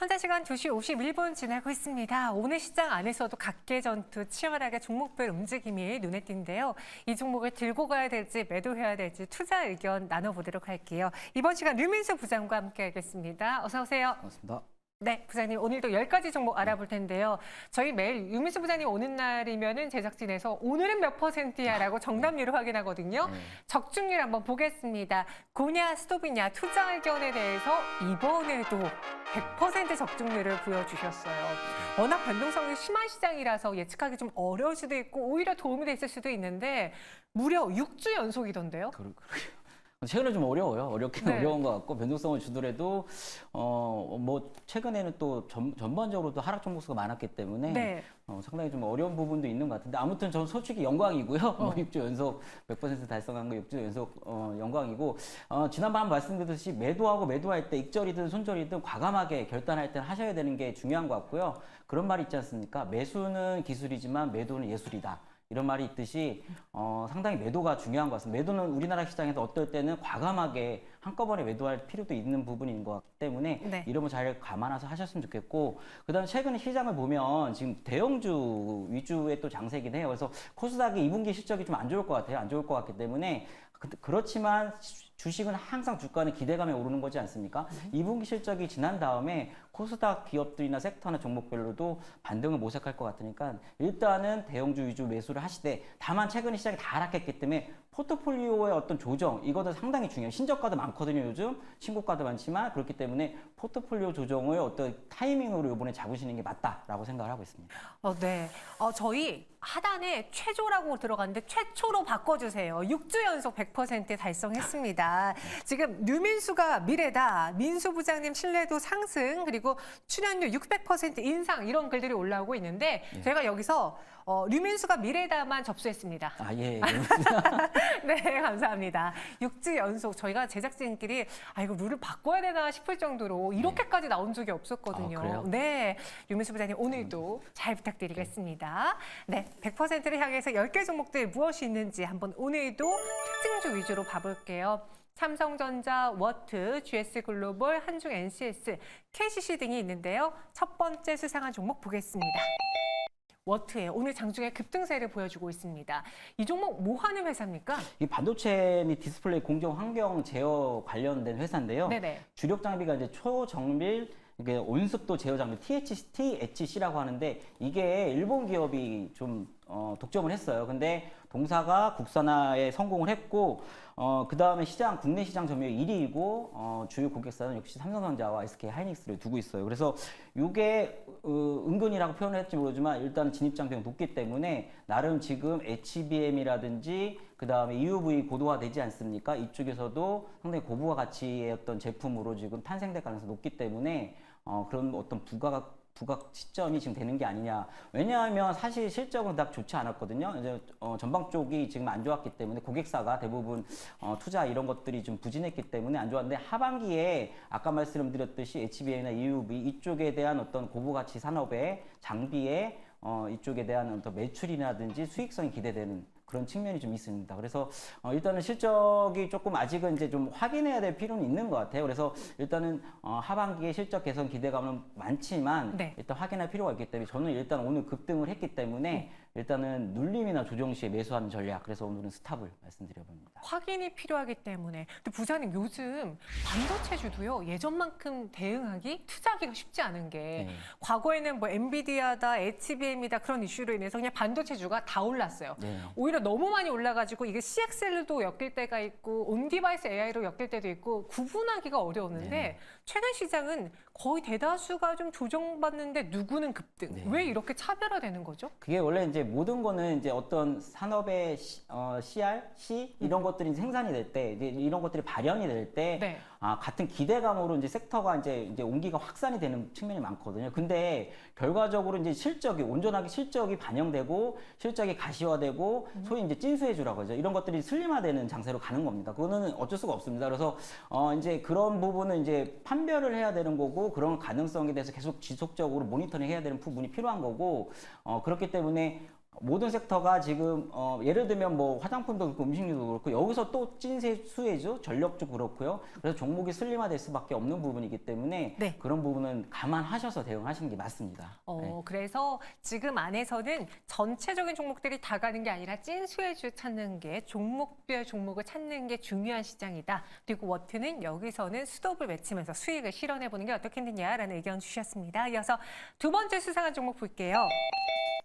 현재 시간 2시 51분 지나고 있습니다. 오늘 시장 안에서도 각계 전투 치열하게 종목별 움직임이 눈에 띄는데요. 이 종목을 들고 가야 될지 매도해야 될지 투자 의견 나눠보도록 할게요. 이번 시간 류민수 부장과 함께하겠습니다. 어서 오세요. 반갑습니다. 네, 부장님 오늘도 10가지 종목 알아볼 텐데요. 저희 매일 유민수 부장님 오는 날이면은 제작진에서 오늘은 몇 %야라고 정답률을 확인하거든요. 적중률 한번 보겠습니다. 고냐 스톱이냐 투자 의견에 대해서 이번에도 100% 적중률을 보여주셨어요. 워낙 변동성이 심한 시장이라서 예측하기 좀 어려울 수도 있고 오히려 도움이 됐을 수도 있는데 무려 6주 연속이던데요. 그러게요. 최근에 좀 어려워요. 어렵긴 네. 어려운 것 같고 변동성을 주더라도 뭐 최근에는 또 전반적으로 또 하락 종목수가 많았기 때문에 네. 상당히 좀 어려운 부분도 있는 것 같은데 아무튼 저는 솔직히 영광이고요. 뭐 6주 연속 100% 달성한 거 6주 연속 영광이고 지난번 말씀드렸듯이 매도하고 매도할 때 익절이든 손절이든 과감하게 결단할 때는 하셔야 되는 게 중요한 것 같고요. 그런 말이 있지 않습니까? 매수는 기술이지만 매도는 예술이다. 이런 말이 있듯이 상당히 매도가 중요한 것 같습니다. 매도는 우리나라 시장에서 어떨 때는 과감하게 한꺼번에 매도할 필요도 있는 부분인 것 같기 때문에 네. 이런 거 잘 감안해서 하셨으면 좋겠고 그다음에 최근에 시장을 보면 지금 대형주 위주의 또 장세긴 해요. 그래서 코스닥이 2분기 실적이 좀 안 좋을 것 같아요. 안 좋을 것 같기 때문에 그렇지만 주식은 항상 주가는 기대감에 오르는 거지 않습니까? 2분기 실적이 지난 다음에 코스닥 기업들이나 섹터나 종목별로도 반등을 모색할 것 같으니까 일단은 대형주 위주 매수를 하시되 다만 최근에 시장이 다 하락했기 때문에 포트폴리오의 어떤 조정 이것도 상당히 중요해요. 신저가도 많거든요. 요즘 신고가도 많지만 그렇기 때문에 포트폴리오 조정을 어떤 타이밍으로 이번에 잡으시는 게 맞다라고 생각을 하고 있습니다. 네. 저희 하단에 최조라고 들어갔는데 최초로 바꿔주세요. 6주 연속 100% 달성했습니다. 지금 류민수가 미래다. 민수 부장님 신뢰도 상승 그리고 출연료 600% 인상 이런 글들이 올라오고 있는데 제가 여기서 류민수가 미래다만 접수했습니다. 아, 예. 네, 감사합니다. 6주 연속 저희가 제작진끼리 이거 룰을 바꿔야 되나 싶을 정도로 이렇게까지 나온 적이 없었거든요. 그래요? 네, 유민수 부장님 오늘도 잘 부탁드리겠습니다. 네, 100%를 향해서 10개 종목들 무엇이 있는지 한번 오늘도 특징주 위주로 봐볼게요. 삼성전자, 워트, GS글로벌, 한중 NCS, KCC 등이 있는데요. 첫 번째 수상한 종목 보겠습니다. 워트예요. 오늘 장중에 급등세를 보여주고 있습니다. 이 종목 뭐 하는 회사입니까? 이 반도체 및 디스플레이 공정 환경 제어 관련된 회사인데요. 네네. 주력 장비가 이제 초정밀 이게 온습도 제어 장비 THC라고 하는데 이게 일본 기업이 좀 독점을 했어요. 근데 동사가 국산화에 성공을 했고 그 다음에 국내 시장 점유율 1위이고 주요 고객사는 역시 삼성전자와 SK 하이닉스를 두고 있어요. 그래서 이게 은근이라고 표현을 했지 모르지만 일단 진입장벽이 높기 때문에 나름 지금 HBM이라든지 그 다음에 EUV 고도화되지 않습니까? 이쪽에서도 상당히 고부가 가치의 어떤 제품으로 지금 탄생될 가능성이 높기 때문에 그런 어떤 부각 시점이 지금 되는 게 아니냐. 왜냐하면 사실 실적은 딱 좋지 않았거든요. 이제 전방 쪽이 지금 안 좋았기 때문에 고객사가 대부분 투자 이런 것들이 좀 부진했기 때문에 안 좋았는데 하반기에 아까 말씀드렸듯이 HBM이나 EUV 이쪽에 대한 어떤 고부가치 산업의 장비에 이쪽에 대한 어떤 매출이라든지 수익성이 기대되는 그런 측면이 좀 있습니다. 그래서 일단은 실적이 조금 아직은 이제 좀 확인해야 될 필요는 있는 것 같아요. 그래서 일단은 하반기에 실적 개선 기대감은 많지만 네. 일단 확인할 필요가 있기 때문에 저는 일단 오늘 급등을 했기 때문에 일단은 눌림이나 조정 시에 매수하는 전략. 그래서 오늘은 스탑을 말씀드려봅니다. 확인이 필요하기 때문에. 근데 부장님 요즘 반도체주도요. 예전만큼 대응하기, 투자하기가 쉽지 않은 게 과거에는 뭐 엔비디아다, HBM이다 그런 이슈로 인해서 그냥 반도체주가 다 올랐어요. 오히려 너무 많이 올라가지고 이게 CXL도 엮일 때가 있고 온디바이스 AI로 엮일 때도 있고 구분하기가 어려웠는데 최근 시장은 거의 대다수가 좀 조정받는데 누구는 급등. 왜 이렇게 차별화되는 거죠? 그게 원래 이제 모든 거는 이제 어떤 산업의 CR, C 이런 것들이 생산이 될 때, 이런 것들이 발현이 될 때, 같은 기대감으로 이제 섹터가 이제 온기가 확산이 되는 측면이 많거든요. 근데 결과적으로 이제 온전하게 실적이 반영되고 실적이 가시화되고 소위 이제 찐수혜주라고 하죠. 이런 것들이 슬림화되는 장세로 가는 겁니다. 그거는 어쩔 수가 없습니다. 그래서 이제 그런 부분은 이제 판별을 해야 되는 거고 그런 가능성에 대해서 계속 지속적으로 모니터링 해야 되는 부분이 필요한 거고 그렇기 때문에 모든 섹터가 지금 예를 들면 뭐 화장품도 그렇고 음식료도 그렇고 여기서 또 찐 수혜주, 전력도 그렇고요. 그래서 종목이 슬림화될 수밖에 없는 부분이기 때문에 네. 그런 부분은 감안하셔서 대응하시는 게 맞습니다. 네. 그래서 지금 안에서는 전체적인 종목들이 다 가는 게 아니라 찐 수혜주 찾는 게 종목별 종목을 찾는 게 중요한 시장이다. 그리고 워트는 여기서는 스톱을 외치면서 수익을 실현해보는 게 어떻겠느냐라는 의견 주셨습니다. 이어서 두 번째 수상한 종목 볼게요.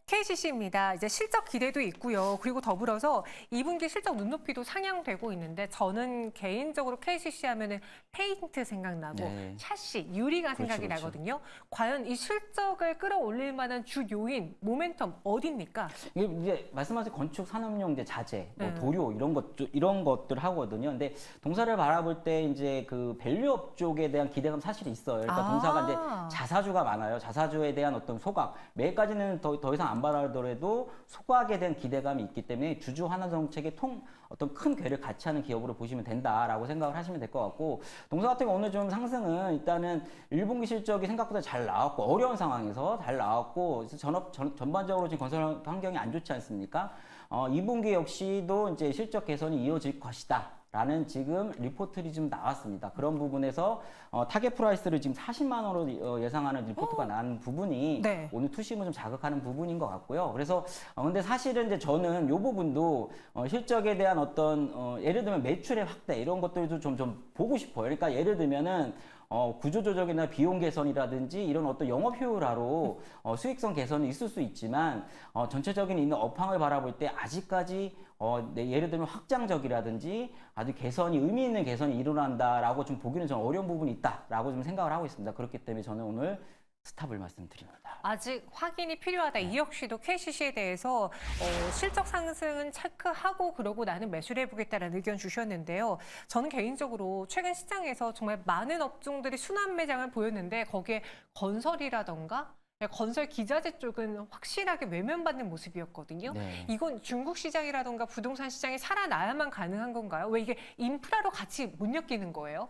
KCC입니다. 이제 실적 기대도 있고요. 그리고 더불어서 2분기 실적 눈높이도 상향되고 있는데 저는 개인적으로 KCC 하면은 페인트 생각나고 네. 샤시, 유리가 그렇죠, 생각이 그렇죠. 나거든요. 과연 이 실적을 끌어올릴 만한 주 요인, 모멘텀 어디입니까? 이게 이제 말씀하신 건축 산업용 이제 자재, 뭐 네. 도료 이런 것들 하거든요. 근데 동사를 바라볼 때 이제 그 밸류업 쪽에 대한 기대감 사실 있어요. 그러니까 동사가 이제 자사주가 많아요. 자사주에 대한 어떤 소각, 매일까지는 더 이상 안 바라더라도 소각에 대한 기대감이 있기 때문에 주주 환원 정책의 어떤 큰 궤를 같이 하는 기업으로 보시면 된다라고 생각을 하시면 될 것 같고, 동사 같은 경우 오늘 좀 상승은 일단은 1분기 실적이 생각보다 잘 나왔고 어려운 상황에서 잘 나왔고, 그래서 전반적으로 지금 건설 환경이 안 좋지 않습니까? 2분기 역시도 이제 실적 개선이 이어질 것이다. 라는 지금 리포트들이 좀 나왔습니다. 그런 부분에서 타겟 프라이스를 지금 40만 원으로 예상하는 리포트가 나온 부분이 네. 오늘 투심을 좀 자극하는 부분인 것 같고요. 그래서 근데 사실은 이제 저는 이 부분도 실적에 대한 어떤 예를 들면 매출의 확대 이런 것들도 좀 보고 싶어요. 그러니까 예를 들면은 구조조정이나 비용 개선이라든지 이런 어떤 영업 효율화로 수익성 개선이 있을 수 있지만 전체적인 있는 업황을 바라볼 때 아직까지 예를 들면 확장적이라든지 아주 개선이 의미 있는 개선이 일어난다라고 좀 보기는 좀 어려운 부분이 있다라고 좀 생각을 하고 있습니다. 그렇기 때문에 저는 오늘 스탑을 말씀드립니다. 아직 확인이 필요하다. 이 역시도 KCC에 대해서 실적 상승은 체크하고 그러고 나는 매수를 해보겠다는 의견 주셨는데요. 저는 개인적으로 최근 시장에서 정말 많은 업종들이 순환 매장을 보였는데 거기에 건설이라던가 건설 기자재 쪽은 확실하게 외면받는 모습이었거든요. 네. 이건 중국 시장이라던가 부동산 시장이 살아나야만 가능한 건가요? 왜 이게 인프라로 같이 못 엮이는 거예요?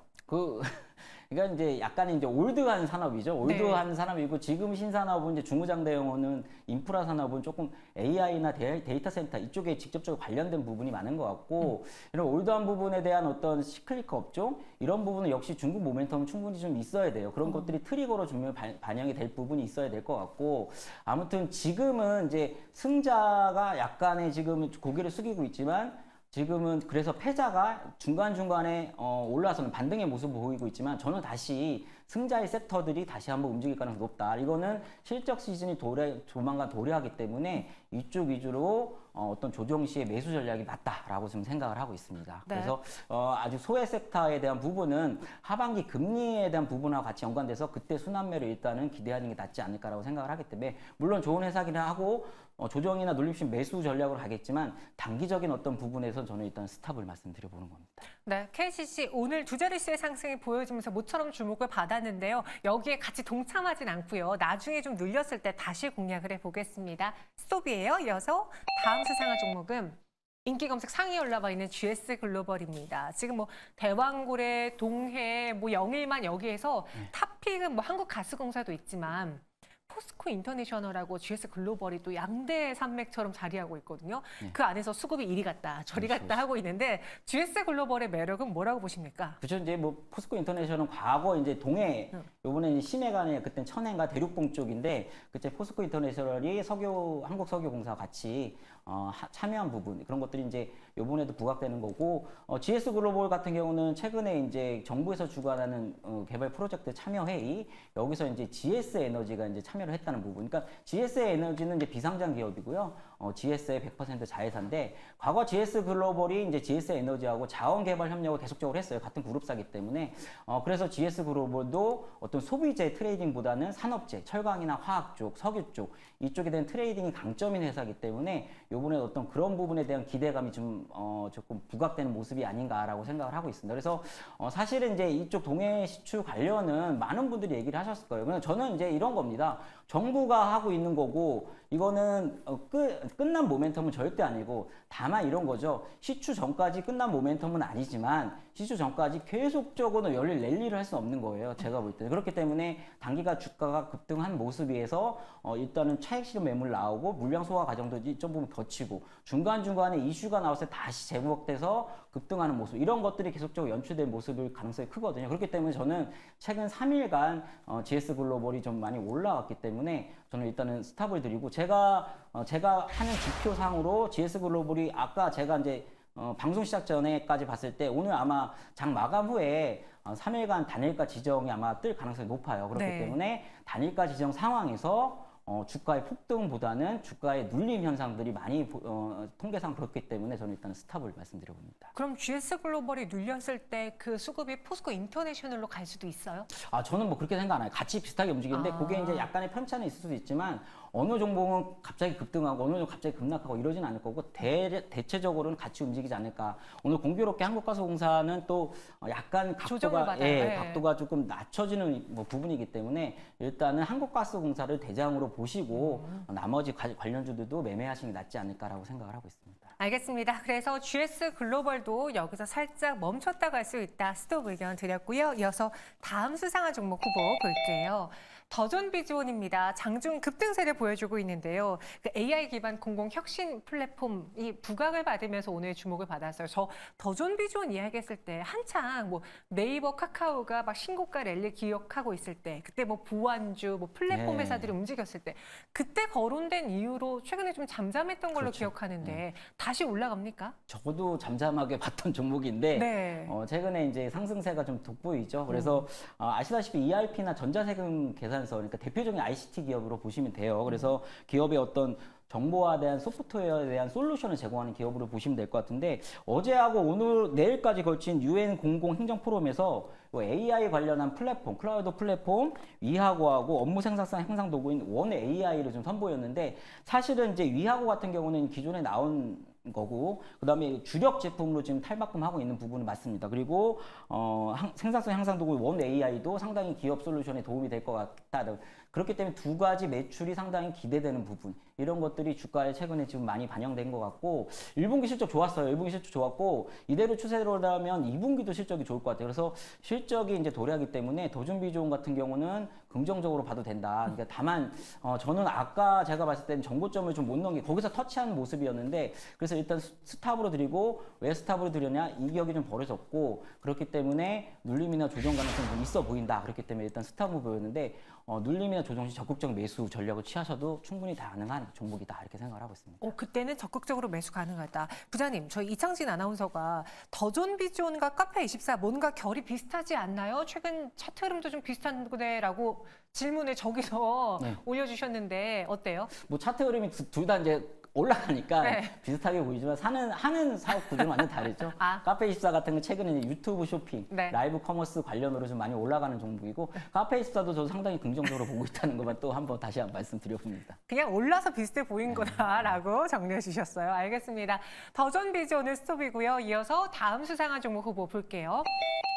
그러니까 이제 약간 이제 올드한 산업이죠. 올드한 산업이고 지금 신산업은 이제 중무장대용어는 인프라 산업은 조금 AI나 데이터 센터 이쪽에 직접적으로 관련된 부분이 많은 것 같고 이런 올드한 부분에 대한 어떤 시클리커 업종 이런 부분은 역시 중국 모멘텀은 충분히 좀 있어야 돼요. 그런 것들이 트리거로 주면 반영이 될 부분이 있어야 될 것 같고 아무튼 지금은 이제 승자가 약간의 지금 고개를 숙이고 있지만 지금은 그래서 패자가 중간중간에 올라서는 반등의 모습을 보이고 있지만 저는 다시 승자의 섹터들이 다시 한번 움직일 가능성이 높다. 이거는 실적 시즌이 조만간 도래하기 때문에 이쪽 위주로 어떤 조정 시의 매수 전략이 맞다라고 지금 생각을 하고 있습니다. 네. 그래서 아주 소외 섹터에 대한 부분은 하반기 금리에 대한 부분하고 같이 연관돼서 그때 순환매를 일단은 기대하는 게 낫지 않을까라고 생각을 하기 때문에 물론 좋은 회사기는 하고 조정이나 눌림식 매수 전략으로 가겠지만 단기적인 어떤 부분에서 저는 일단 스탑을 말씀드려보는 겁니다. 네, KCC 오늘 두 자릿수의 상승이 보여지면서 모처럼 주목을 받았는데요. 여기에 같이 동참하진 않고요. 나중에 좀 눌렸을 때 다시 공략을 해보겠습니다. 스톱이에요. 이어서 다음 수상한 종목은 인기 검색 상위에 올라와 있는 GS 글로벌입니다. 지금 뭐 대왕고래, 동해, 뭐 영일만 여기에서 탑픽은 뭐 한국가스공사도 있지만 포스코 인터내셔널하고 GS 글로벌이 또 양대 산맥처럼 자리하고 있거든요. 그 안에서 수급이 이리 갔다 저리 갔다 하고 있는데 GS 글로벌의 매력은 뭐라고 보십니까? 그렇죠. 이제 뭐 포스코 인터내셔널은 과거 이제 동해 요번에 심해간에 그때 천해인가 대륙봉 쪽인데 그때 포스코 인터내셔널이 한국석유공사와 같이 참여한 부분 그런 것들이 이제 요번에도 부각되는 거고 GS 글로벌 같은 경우는 최근에 이제 정부에서 주관하는 개발 프로젝트 참여 회의 여기서 이제 GS 에너지가 이제 참여를 했다는 부분. 그러니까 GS 에너지는 이제 비상장 기업이고요. GS의 100% 자회사인데 과거 GS 글로벌이 이제 GS 에너지하고 자원 개발 협력을 계속적으로 했어요. 같은 그룹사기 때문에 그래서 GS 글로벌도 어떤 소비재 트레이딩보다는 산업재, 철강이나 화학 쪽, 석유 쪽 이쪽에 대한 트레이딩이 강점인 회사이기 때문에 요번에 어떤 그런 부분에 대한 기대감이 좀 조금 부각되는 모습이 아닌가라고 생각을 하고 있습니다. 그래서 사실은 이제 이쪽 동해 시추 관련은 많은 분들이 얘기를 하셨을 거예요. 그냥 저는 이제 이런 겁니다. 정부가 하고 있는 거고 이거는 끝난 모멘텀은 절대 아니고 다만 이런 거죠. 시추 전까지 끝난 모멘텀은 아니지만 시주 전까지 계속적으로 열릴 랠리를 할 수 없는 거예요. 제가 볼 때. 그렇기 때문에 단기가 주가가 급등한 모습에서 일단은 차익 실현 매물 나오고 물량 소화 과정도 좀 보면 거치고 중간중간에 이슈가 나왔을 때 다시 재무역돼서 급등하는 모습 이런 것들이 계속적으로 연출될 모습일 가능성이 크거든요. 그렇기 때문에 저는 최근 3일간 GS 글로벌이 좀 많이 올라왔기 때문에 저는 일단은 스탑을 드리고 제가 하는 지표상으로 GS 글로벌이 아까 제가 이제 방송 시작 전에까지 봤을 때 오늘 아마 장 마감 후에 3일간 단일가 지정이 아마 뜰 가능성이 높아요. 그렇기 네. 때문에 단일가 지정 상황에서 주가의 폭등보다는 주가의 눌림 현상들이 많이 통계상 그렇기 때문에 저는 일단 스탑을 말씀드려봅니다. 그럼 GS 글로벌이 눌렸을 때 그 수급이 포스코 인터내셔널로 갈 수도 있어요? 저는 뭐 그렇게 생각 안 해요. 같이 비슷하게 움직이는데 그게 이제 약간의 편차는 있을 수도 있지만 어느 종목은 갑자기 급등하고 어느 종목은 갑자기 급락하고 이러진 않을 거고 대체적으로는 같이 움직이지 않을까. 오늘 공교롭게 한국가스공사는 또 약간 조정을 각도가 받아요. 네. 각도가 조금 낮춰지는 뭐 부분이기 때문에 일단은 한국가스공사를 대장으로 보시고 나머지 관련주들도 매매하시는 게 낫지 않을까라고 생각을 하고 있습니다. 알겠습니다. 그래서 GS 글로벌도 여기서 살짝 멈췄다 갈 수 있다. 스톱 의견 드렸고요. 이어서 다음 수상한 종목 후보 볼게요. 더존비즈원입니다. 장중 급등세를 보여주고 있는데요. 그 AI 기반 공공 혁신 플랫폼이 부각을 받으면서 오늘 주목을 받았어요. 저 더존비즈원 이야기했을 때 한창 뭐 네이버, 카카오가 막 신고가 랠리 기억하고 있을 때, 그때 뭐 보안주, 뭐 플랫폼 네. 회사들이 움직였을 때, 그때 거론된 이후로 최근에 좀 잠잠했던 걸로 그렇죠. 기억하는데 다시 올라갑니까? 저도 잠잠하게 봤던 종목인데 네. 최근에 이제 상승세가 좀 돋보이죠. 그래서 아시다시피 ERP나 전자세금 계산서 그러니까 대표적인 ICT 기업으로 보시면 돼요. 그래서 기업의 어떤 정보화에 대한 소프트웨어에 대한 솔루션을 제공하는 기업으로 보시면 될 것 같은데 어제하고 오늘 내일까지 걸친 UN 공공 행정 포럼에서 AI 관련한 플랫폼, 클라우드 플랫폼 위하고하고 업무 생산성 향상 도구인 원 AI를 좀 선보였는데 사실은 이제 위하고 같은 경우는 기존에 나온 거고 그다음에 주력 제품으로 지금 탈바꿈하고 있는 부분은 맞습니다. 그리고 생산성 향상 도구 원 AI도 상당히 기업 솔루션에 도움이 될 것 같다. 그렇기 때문에 두 가지 매출이 상당히 기대되는 부분 이런 것들이 주가에 최근에 지금 많이 반영된 것 같고 1분기 실적 좋았어요. 1분기 실적 좋았고 이대로 추세로라면 2분기도 실적이 좋을 것 같아요. 그래서 실적이 이제 도래하기 때문에 더존비즈원 같은 경우는 긍정적으로 봐도 된다. 그러니까 다만 저는 아까 제가 봤을 때는 정고점을 좀 못 넘기 거기서 터치하는 모습이었는데 그래서 일단 스탑으로 드리고 왜 스탑으로 드렸냐 이격이 좀 벌어졌고 그렇기 때문에 눌림이나 조정 가능성이 좀 있어 보인다. 그렇기 때문에 일단 스탑으로 보였는데 눌림이나 조정 시 적극적 매수 전략을 취하셔도 충분히 가능한 종목이다 이렇게 생각을 하고 있습니다. 그때는 적극적으로 매수 가능하다. 부장님, 저희 이창진 아나운서가 더존비즈원과 카페24 뭔가 결이 비슷하지 않나요? 최근 차트 흐름도 좀 비슷한데라고 질문을 저기서 네. 올려주셨는데 어때요? 뭐 차트 흐름이 둘 다 이제 올라가니까 네. 비슷하게 보이지만 하는 사업 구조는 완전 다르죠. 카페24 같은 건 최근에 이제 유튜브 쇼핑, 네. 라이브 커머스 관련으로 좀 많이 올라가는 종목이고 카페24도 저도 상당히 긍정적으로 보고 있다는 것만 또 한번 다시 한번 말씀드려봅니다. 그냥 올라서 비슷해 보인 거다라고 정리해 주셨어요. 알겠습니다. 더존비즈원은 스톱이고요. 이어서 다음 수상한 종목 후보 볼게요.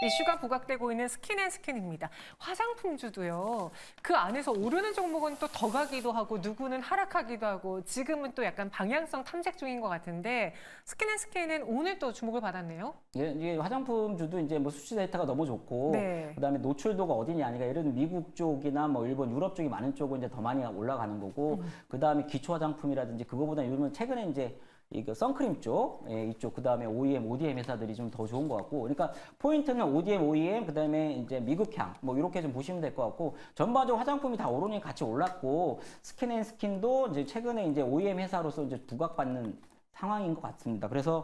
이슈가 부각되고 있는 스킨앤스킨입니다. 화장품주도요. 그 안에서 오르는 종목은 또 더 가기도 하고 누구는 하락하기도 하고 지금은 또 약간 방향성 탐색 중인 것 같은데 스킨앤스킨은 오늘 또 주목을 받았네요. 예, 이게 화장품주도 이제 뭐 수치 데이터가 너무 좋고 네. 그다음에 노출도가 어디냐 아니가 예를 들면 미국 쪽이나 뭐 일본, 유럽 쪽이 많은 쪽은 이제 더 많이 올라가는 거고 그다음에 기초 화장품이라든지 그거보다 요즘은 최근에 이제 이거 선크림 쪽, 이쪽 그다음에 OEM, ODM 회사들이 좀 더 좋은 것 같고, 그러니까 포인트는 ODM, OEM 그다음에 이제 미국향 뭐 이렇게 좀 보시면 될 것 같고 전반적으로 화장품이 다 오르니 같이 올랐고 스킨앤스킨도 이제 최근에 이제 OEM 회사로서 이제 부각받는 상황인 것 같습니다. 그래서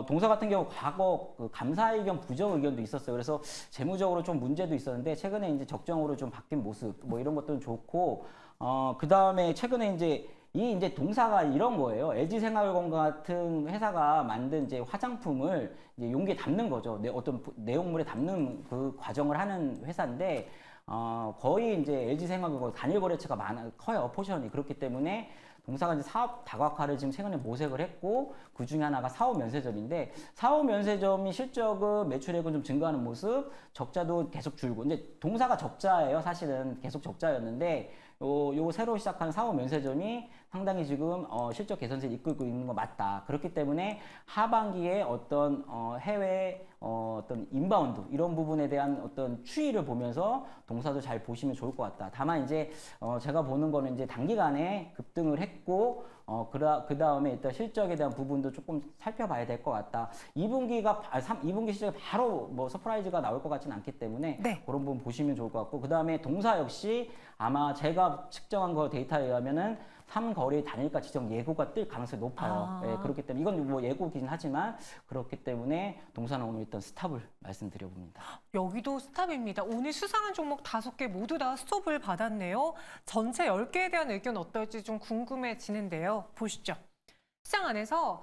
동사 같은 경우 과거 그 감사 의견, 부정 의견도 있었어요. 그래서 재무적으로 좀 문제도 있었는데 최근에 이제 적정으로 좀 바뀐 모습 뭐 이런 것들은 좋고 그 다음에 최근에 이제 동사가 이런 거예요. LG생활건강 같은 회사가 만든 이제 화장품을 이제 용기에 담는 거죠. 어떤 내용물에 담는 그 과정을 하는 회사인데 거의 이제 LG생활건강 단일 거래처가 커요. 포션이. 그렇기 때문에 동사가 이제 사업 다각화를 지금 최근에 모색을 했고 그 중에 하나가 사업 면세점인데 사업 면세점이 실적은 매출액은 좀 증가하는 모습, 적자도 계속 줄고 이제 동사가 적자예요. 사실은 계속 적자였는데 요 새로 시작한 사업 면세점이 상당히 지금 실적 개선세를 이끌고 있는 거 맞다. 그렇기 때문에 하반기에 어떤 해외 어떤 인바운드 이런 부분에 대한 어떤 추이를 보면서 동사도 잘 보시면 좋을 것 같다. 다만 이제 제가 보는 거는 이제 단기간에 급등을 했고 그 다음에 일단 실적에 대한 부분도 조금 살펴봐야 될 것 같다. 2분기 실적에 바로 뭐 서프라이즈가 나올 것 같지는 않기 때문에 네. 그런 부분 보시면 좋을 것 같고 그 다음에 동사 역시 아마 제가 측정한 거 데이터에 의하면은 3거래 단일가 지정 예고가 뜰 가능성이 높아요. 예, 그렇기 때문에 이건 뭐 예고이긴 하지만 그렇기 때문에 동사는 오늘 일단 스탑을 말씀드려봅니다. 여기도 스탑입니다. 오늘 수상한 종목 5개 모두 다 스톱을 받았네요. 전체 10개에 대한 의견 어떨지 좀 궁금해지는데요. 보시죠. 시장 안에서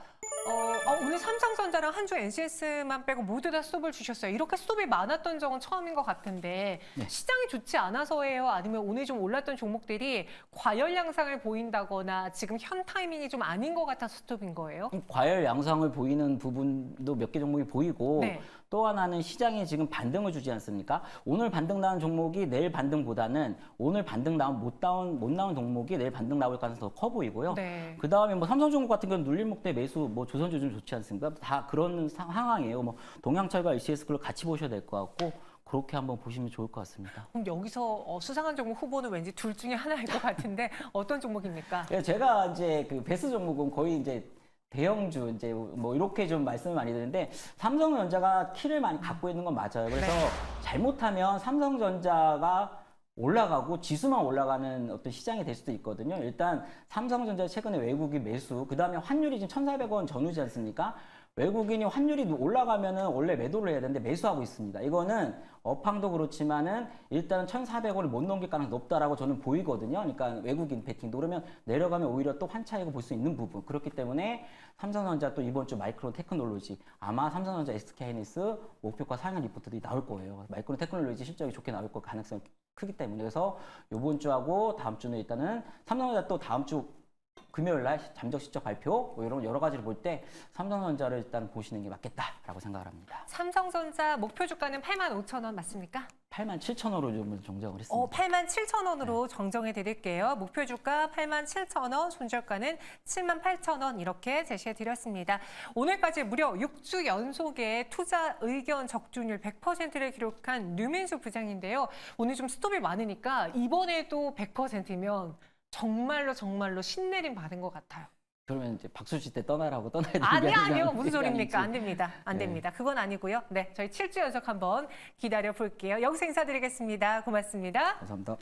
오늘 삼성전자랑 한주 NCS만 빼고 모두 다 스톱을 주셨어요. 이렇게 스톱이 많았던 적은 처음인 것 같은데 네. 시장이 좋지 않아서예요? 아니면 오늘 좀 올랐던 종목들이 과열 양상을 보인다거나 지금 현 타이밍이 좀 아닌 것 같아서 스톱인 거예요? 과열 양상을 보이는 부분도 몇 개 종목이 보이고 네. 또 하나는 시장이 지금 반등을 주지 않습니까? 오늘 반등 나온 종목이 내일 반등보다는 오늘 반등 나온 못 나온 종목이 내일 반등 나올 가능성이 더 커 보이고요. 네. 그 다음에 뭐 삼성전국 같은 경우는 눌림목대 매수, 뭐 조선주 좀 좋지 않습니까? 다 그런 상황이에요. 뭐 동양철과 ECS를 같이 보셔야 될 것 같고 그렇게 한번 보시면 좋을 것 같습니다. 그럼 여기서 수상한 종목 후보는 왠지 둘 중에 하나일 것 같은데 어떤 종목입니까? 예, 제가 이제 그 베스 종목은 거의 이제 대형주 이제 뭐 이렇게 좀 말씀을 많이 드리는데 삼성전자가 키를 많이 갖고 있는 건 맞아요. 그래서 네. 잘못하면 삼성전자가 올라가고 지수만 올라가는 어떤 시장이 될 수도 있거든요. 일단 삼성전자 최근에 외국인 매수, 그 다음에 환율이 지금 1,400원 전후지 않습니까? 외국인이 환율이 올라가면은 원래 매도를 해야 되는데 매수하고 있습니다. 이거는 업황도 그렇지만은 일단은 1,400원을 못 넘길 가능성이 높다라고 저는 보이거든요. 그러니까 외국인 베팅도 그러면 내려가면 오히려 또 환차익을 볼 수 있는 부분. 그렇기 때문에 삼성전자 또 이번 주 마이크론 테크놀로지 아마 삼성전자 SK하이닉스 목표가 상향 리포트들이 나올 거예요. 마이크론 테크놀로지 실적이 좋게 나올 거 가능성이 크기 때문에 그래서 이번 주하고 다음 주는 일단은 삼성전자 또 다음 주 금요일 날 잠적 실적 발표 뭐 이런 여러 가지를 볼 때 삼성전자를 일단 보시는 게 맞겠다라고 생각을 합니다. 삼성전자 목표 주가는 85,000원 맞습니까? 87,000원으로 좀 정정을 했습니다. 87,000원으로 정정해 드릴게요. 목표 주가 87,000원, 손절가는 78,000원 이렇게 제시해 드렸습니다. 오늘까지 무려 6주 연속의 투자 의견 적중률 100%를 기록한 류민수 부장인데요. 오늘 좀 스톱이 많으니까 이번에도 100%면 정말로 신내림 받은 것 같아요. 그러면 이제 박수 칠 때 떠나라고 떠나야 되는 아니요. 무슨 소리입니까? 안 됩니다. 안 네. 됩니다. 그건 아니고요. 네, 저희 7주 연속 한번 기다려 볼게요. 여기서 인사드리겠습니다. 고맙습니다. 감사합니다.